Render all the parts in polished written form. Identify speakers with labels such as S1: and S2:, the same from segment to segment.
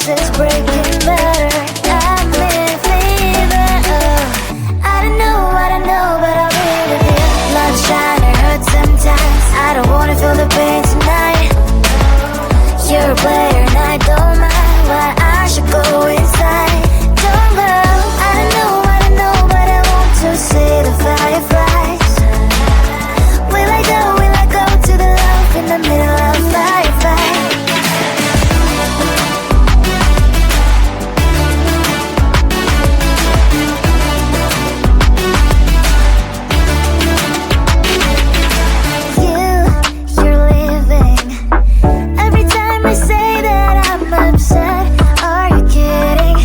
S1: glasses breaking better. I'm in fever. I don't know, but I'll be with you. Love shine, it hurts sometimes. I don't wanna feel the pain tonight. You're a player and I don't mind why I should go inside. Don't go. I don't know, but I want to see the fireflies. Will I go to the love in the middle of firefight? You're leaving. Every time I say that I'm upset, are you kidding?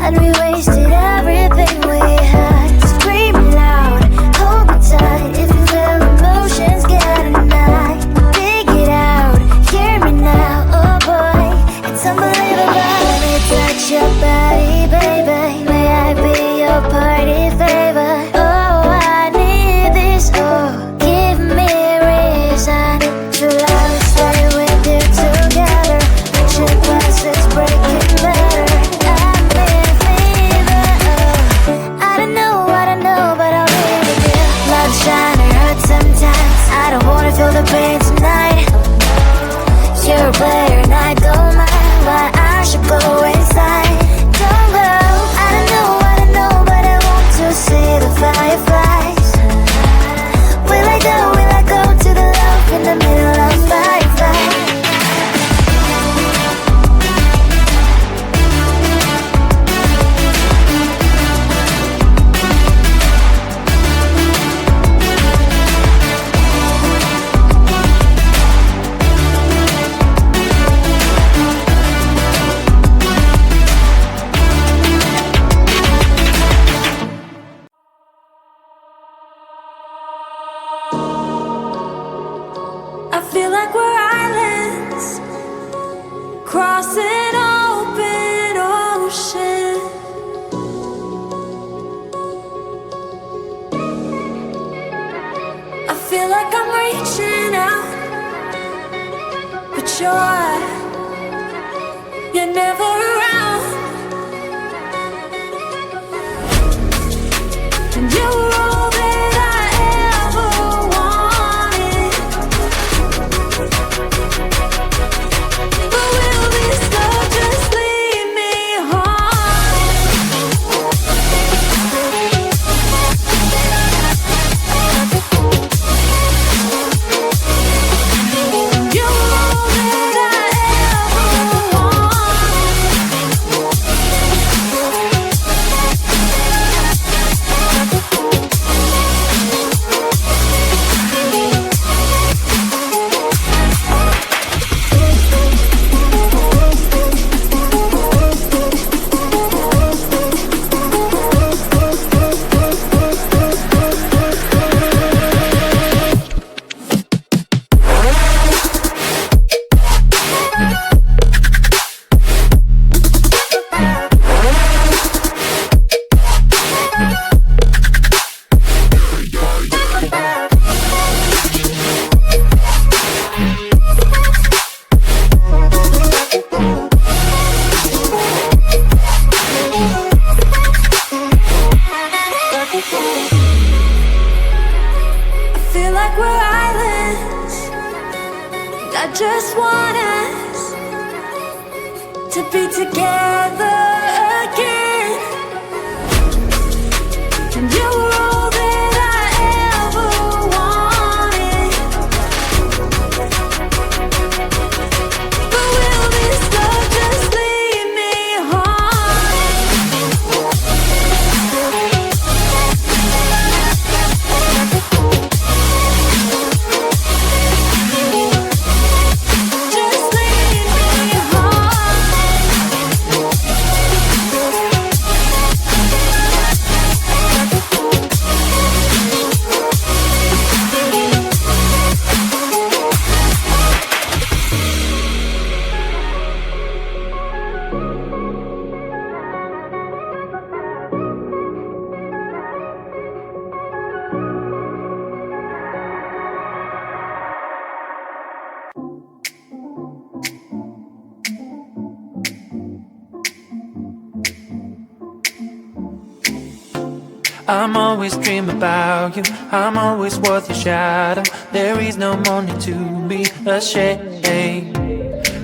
S1: And we wasted everything we had. Screaming loud, hold me tight. If you feel emotions getting high, dig it out, hear me now. Oh boy, it's unbelievable. Let me touch your body, baby. May I be your party favor? Oh, I need this. Oh, give me a reason to love and stay with you together. Picture glasses breaking better. I'm in fever. I don't know, but I'll be with you. Love shine, it hurts sometimes. I don't wanna feel the pain tonight. You're a player and I don't mind why I should go inside. Don't go. I don't know, but I want to see the fireflies. Will I go to the love in the middle of firefight?
S2: I feel like we're islands crossing open ocean. I feel like I'm reaching out, but you're never around. And you're all that I ever wanted. But will this love just lead me home? You're all that I ever just want us to be together again. And you were all that I ever wanted. But will this love just lead me home?
S3: I'm always dreaming about you, I'm always worth your shadow. There is no more need to be ashamed,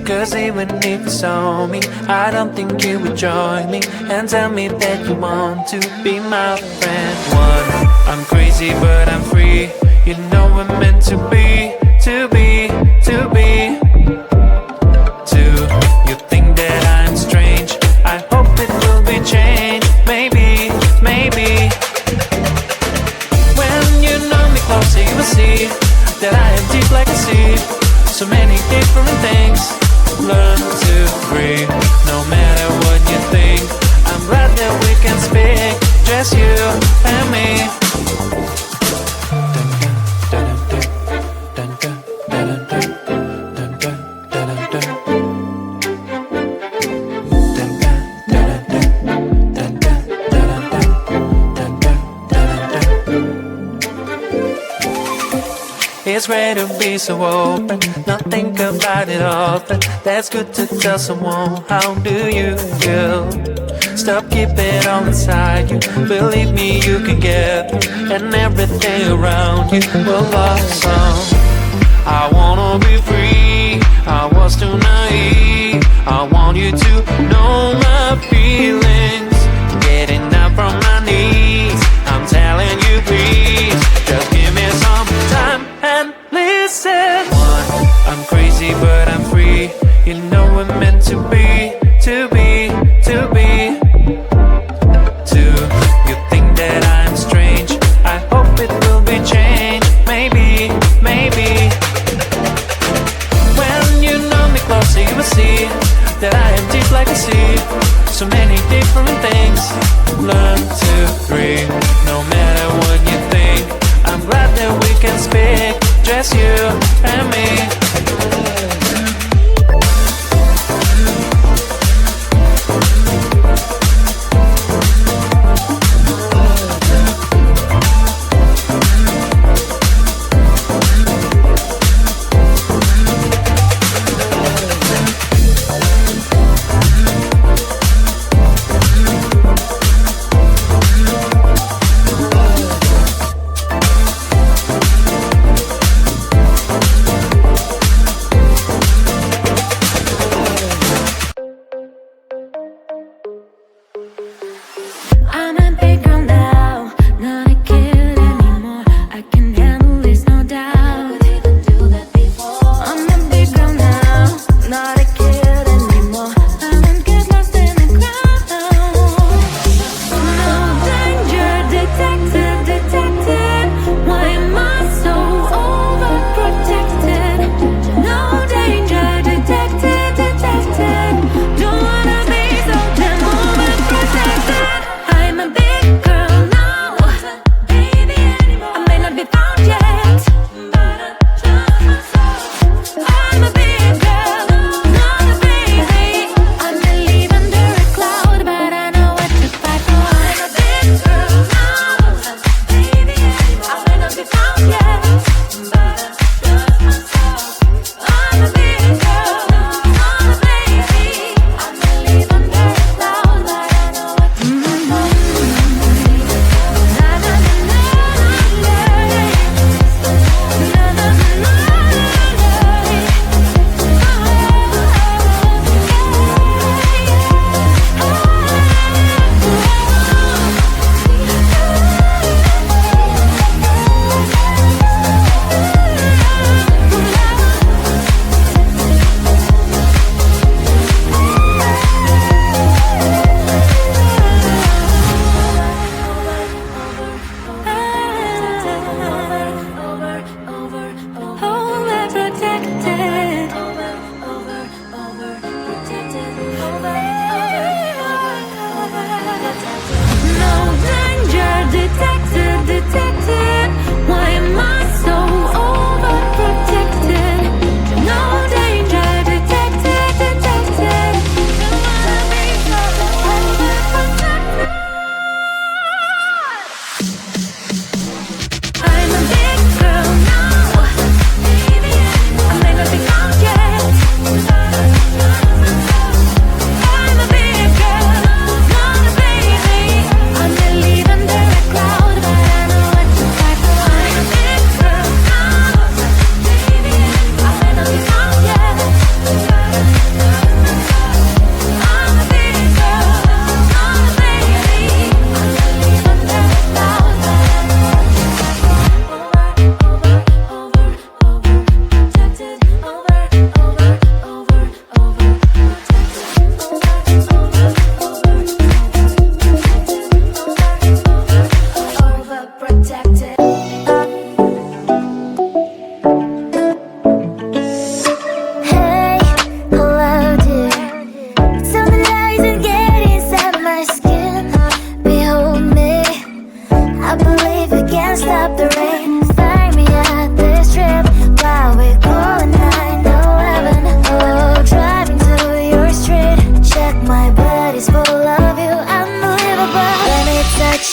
S3: 'cause even if you saw me, I don't think you would join me and tell me that you want to be my friend. One, I'm crazy but I'm free. You know we're meant to be, to be, to be. Two, you think that I'm strange. I hope it will be changed. Maybe, maybe. When you know me closer, you will see that I am deep like a sea. So many different things. Learn to breathe, no matter what you think. I'm glad that we can speak, just you and me. It's great to be so open, not think about it often. That's good to tell someone, how do you feel? Stop keeping it all inside you. Believe me, you can get through, and everything around you will blossom. I wanna be free, I was too naive. I want you to know my feelings. Getting up from my knees, I'm telling you please, just give me some time and listen. One, I'm crazy but I'm free. You know we're meant to be, to be, to be. Two, you think that I'm strange. I hope it will be changed. Maybe, maybe. When you know me closer, you will see that I am deep like a sea. So many different things. Learn to breathe, no matter what you think. I'm glad that we can speak, just you and me.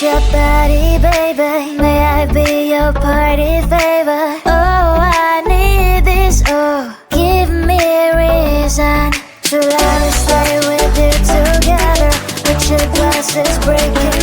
S1: your body, baby. May I be your party favor? Oh, I need this, oh. Give me a reason to let me stay with you together. With your glasses breaking